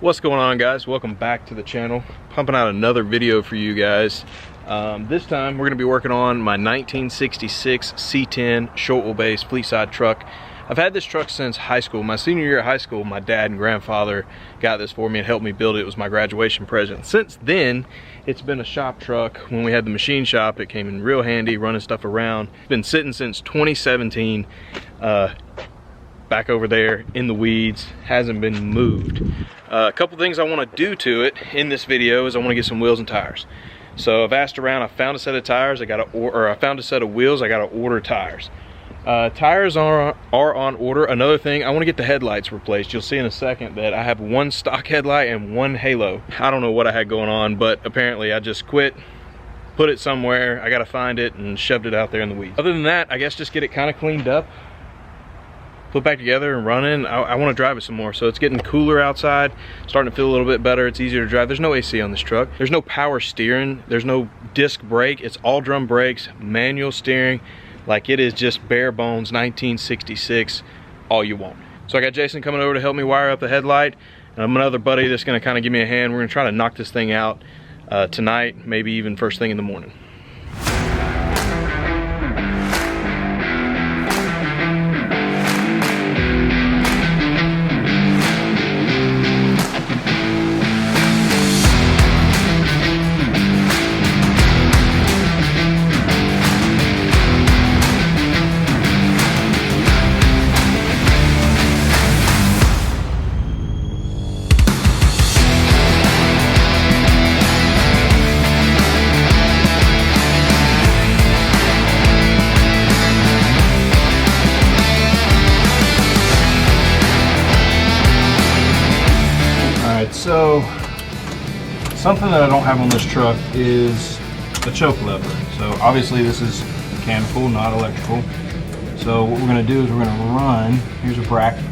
What's going on, guys? Welcome back to the channel. Pumping out another video for you guys. This time we're going to be working on my 1966 C10 short wheelbase fleet side truck. I've had this truck since high school. My senior year of high school, my dad and grandfather got this for me and helped me build it. It was my graduation present. Since then, it's been a shop truck. When we had the machine shop, it came in real handy running stuff around. It's been sitting since 2017. Back over there in the weeds, hasn't been moved. A couple things I want to do to it in this video is I want to get some wheels and tires. So I've asked around, I found a set of tires, I found a set of wheels, I got to order tires. Tires are on order. Another thing, I want to get the headlights replaced. You'll see in a second that I have one stock headlight and one halo. I don't know what I had going on, but apparently I just quit, put it somewhere, I got to find it, and shoved it out there in the weeds. Other than that, I guess just get it kind of cleaned up, put back together and running. I want to drive it some more. So it's getting cooler outside, starting to feel a little bit better. It's easier to drive. There's no AC on this truck. There's no power steering. There's no disc brake. It's all drum brakes, manual steering. Like, it is just bare bones 1966, all you want. So I got Jason coming over to help me wire up the headlight, and I'm another buddy that's going to kind of give me a hand. We're going to try to knock this thing out tonight, maybe even first thing in the morning. So, something that I don't have on this truck is the choke lever. So obviously this is mechanical, not electrical. So what we're going to do is we're going to run, here's a bracket,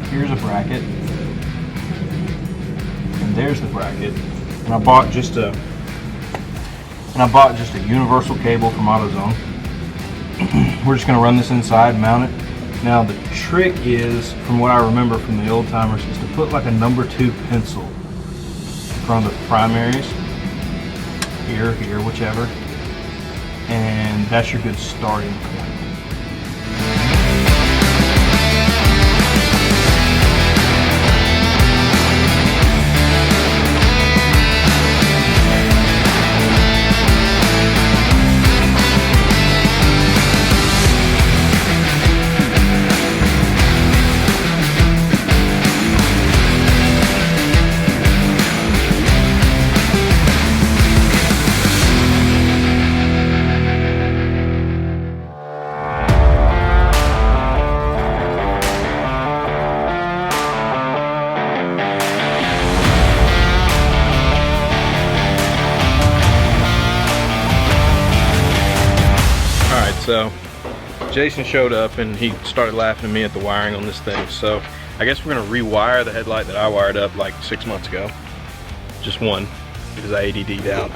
and there's the bracket. And I bought just a universal cable from AutoZone. We're just going to run this inside, mount it. Now the trick is, from what I remember from the old timers, is to put like a number 2 pencil on the primaries, here, whichever, and that's your good starting point. So Jason showed up and he started laughing at me at the wiring on this thing. So I guess we're gonna rewire the headlight that I wired up like 6 months ago. Just one, because I ADD'd out.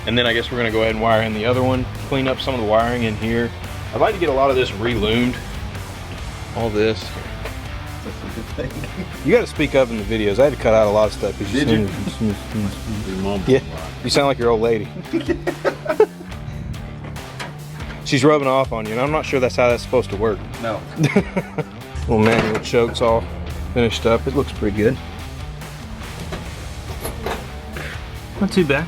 And then I guess we're gonna go ahead and wire in the other one, clean up some of the wiring in here. I'd like to get a lot of this re-loomed. All this. That's a good thing. You gotta speak up in the videos. I had to cut out a lot of stuff. Did you? Yeah, you sound like your old lady. She's rubbing off on you, and I'm not sure that's how that's supposed to work. No. Little manual choke's all finished up. It looks pretty good. Not too bad.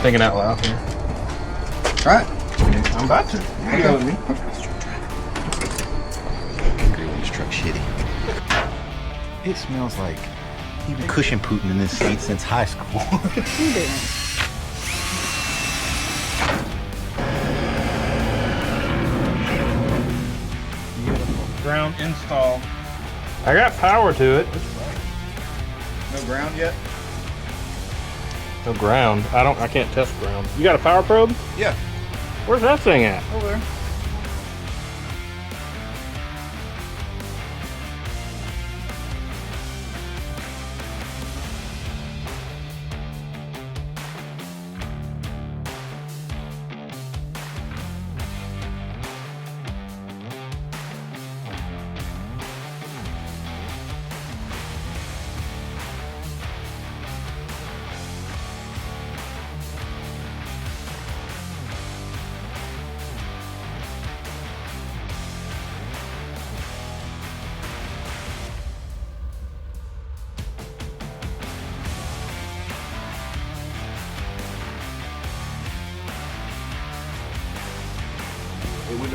Thinking out loud here. Right. I'm about to. You go with me. This truck's shitty. It smells like you've been cushion pooting in this seat since high school. Beautiful. Ground install I got power to it. No ground yet? No ground. I can't test ground. You got a power probe? Yeah. Where's that thing at? Over there.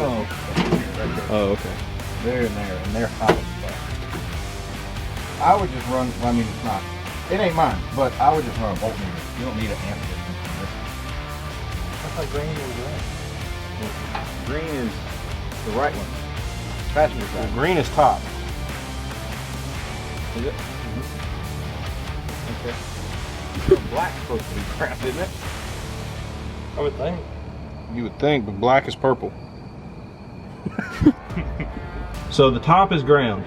Oh, right there. Oh, okay. They're in there, and they're hot as fuck. I would just run, I mean, it's not, it ain't mine, but I would just run a voltmeter. You don't need an amp difference from this. That's like green or red. Green is the right one. Passenger side. Green is top. Is it? Mm-hmm. Okay. Black's supposed to be crap, isn't it? I would think. You would think, but black is purple. So the top is ground.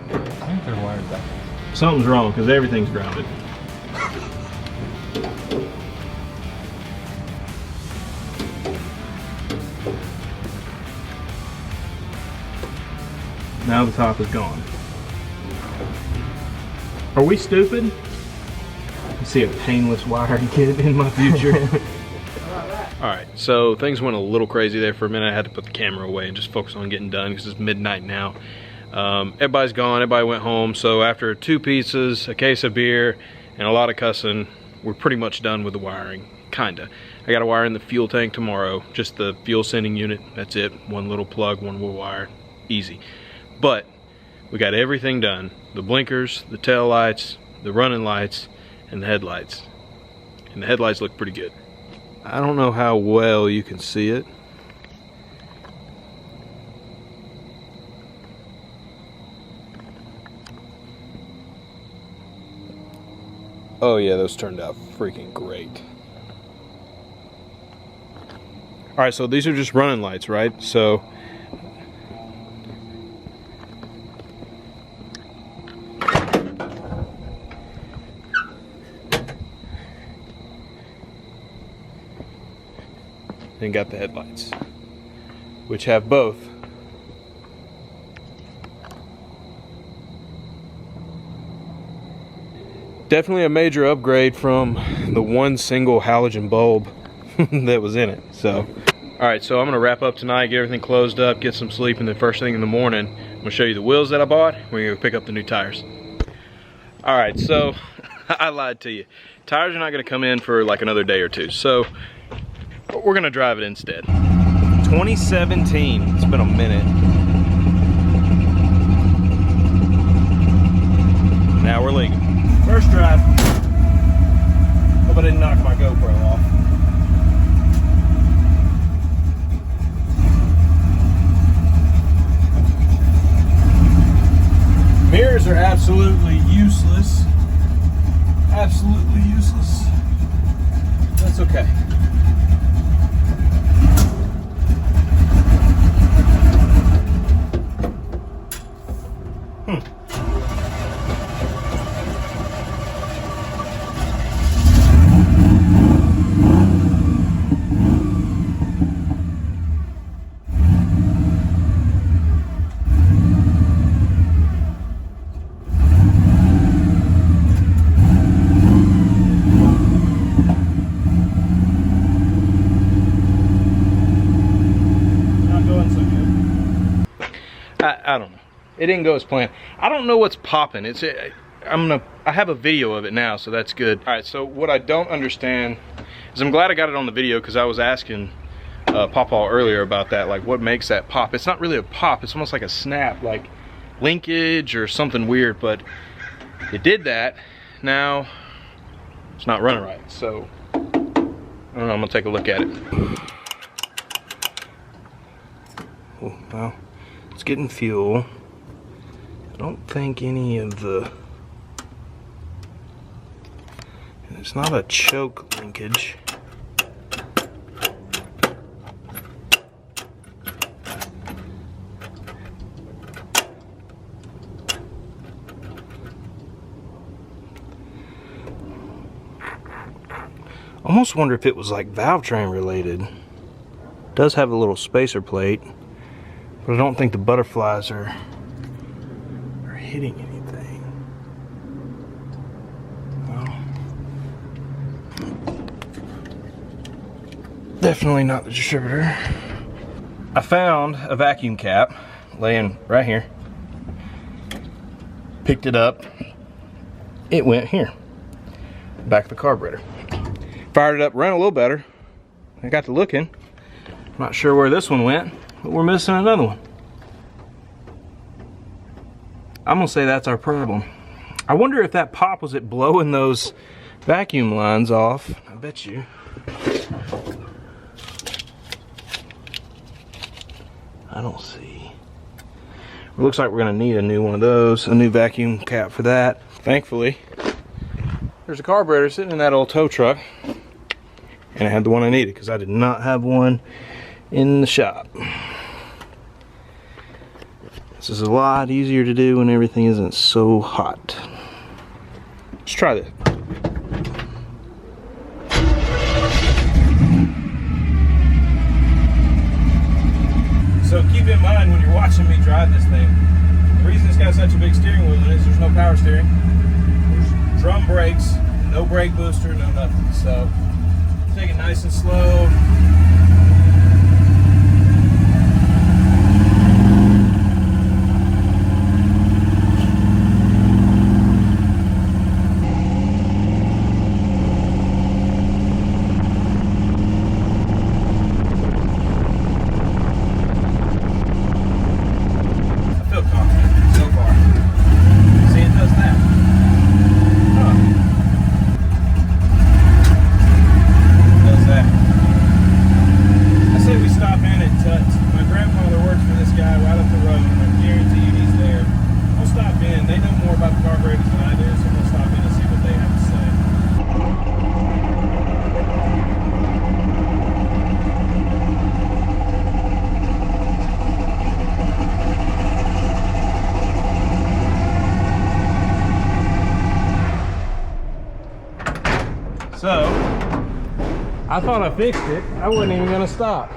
I think they're wired back. Something's wrong because everything's grounded. Now the top is gone. Are we stupid? I see a painless wiring kit in my future. Alright, so things went a little crazy there for a minute. I had to put the camera away and just focus on getting done because it's midnight now. Everybody's gone, everybody went home. So after 2 pizzas, a case of beer, and a lot of cussing, we're pretty much done with the wiring. Kinda. I gotta wire in the fuel tank tomorrow. Just the fuel sending unit, that's it. One little plug, one little wire. Easy. But we got everything done. The blinkers, the tail lights, the running lights, and the headlights. And the headlights look pretty good. I don't know how well you can see it. Oh yeah, those turned out freaking great. Alright, so these are just running lights, right? So then got the headlights, which have both definitely a major upgrade from the one single halogen bulb that was in it. So alright, so I'm gonna wrap up tonight, get everything closed up, get some sleep, and then first thing in the morning I'm gonna show you the wheels that I bought. We're gonna pick up the new tires. Alright, so I lied to you. Tires are not gonna come in for like another day or two, so we're gonna drive it instead. 2017, it's been a minute. Now we're leaving. First drive. Hope I didn't knock my GoPro off. Mirrors are absolutely useless. Absolutely useless. That's okay. I don't know. It didn't go as planned. I don't know what's popping. I have a video of it now, so that's good. All right, so what I don't understand is I'm glad I got it on the video because I was asking Pawpaw earlier about that, like what makes that pop. It's not really a pop, it's almost like a snap, like linkage or something weird, but it did that. Now it's not running right, so I don't know, I'm gonna take a look at it. Oh, well, It's getting fuel. I don't think any of the... It's not a choke linkage. Almost wonder if it was like valve train related. It does have a little spacer plate, but I don't think the butterflies are hitting anything. No. Definitely not the distributor. I found a vacuum cap laying right here. Picked it up. It went here. Back of the carburetor. Fired it up, ran a little better. I got to looking. Not sure where this one went, but we're missing another one. I'm gonna say that's our problem. I wonder if that pop was it blowing those vacuum lines off. I bet you. I don't see. It looks like we're gonna need a new one of those, a new vacuum cap for that. Thankfully, there's a carburetor sitting in that old tow truck, and I had the one I needed because I did not have one in the shop. This is a lot easier to do when everything isn't so hot. Let's try this. So keep in mind when you're watching me drive this thing, the reason it's got such a big steering wheel in it is there's no power steering. There's drum brakes, no brake booster, no nothing. So take it nice and slow. So, I thought I fixed it. I wasn't even gonna stop.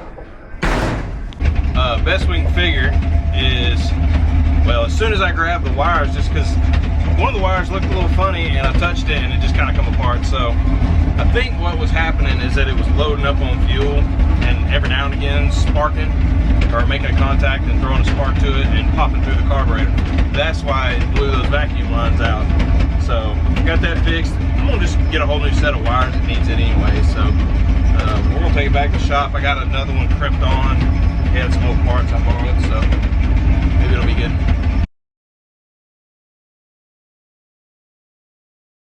Best we can figure is, well, as soon as I grabbed the wires, just because one of the wires looked a little funny and I touched it and it just kind of come apart. So I think what was happening is that it was loading up on fuel and every now and again sparking or making a contact and throwing a spark to it and popping through the carburetor. That's why it blew those vacuum lines out. So got that fixed. I'm gonna just get a whole new set of wires. It needs it anyway. So we're gonna take it back to the shop. I got another one crimped on. He had some old parts I borrowed, so maybe it'll be good.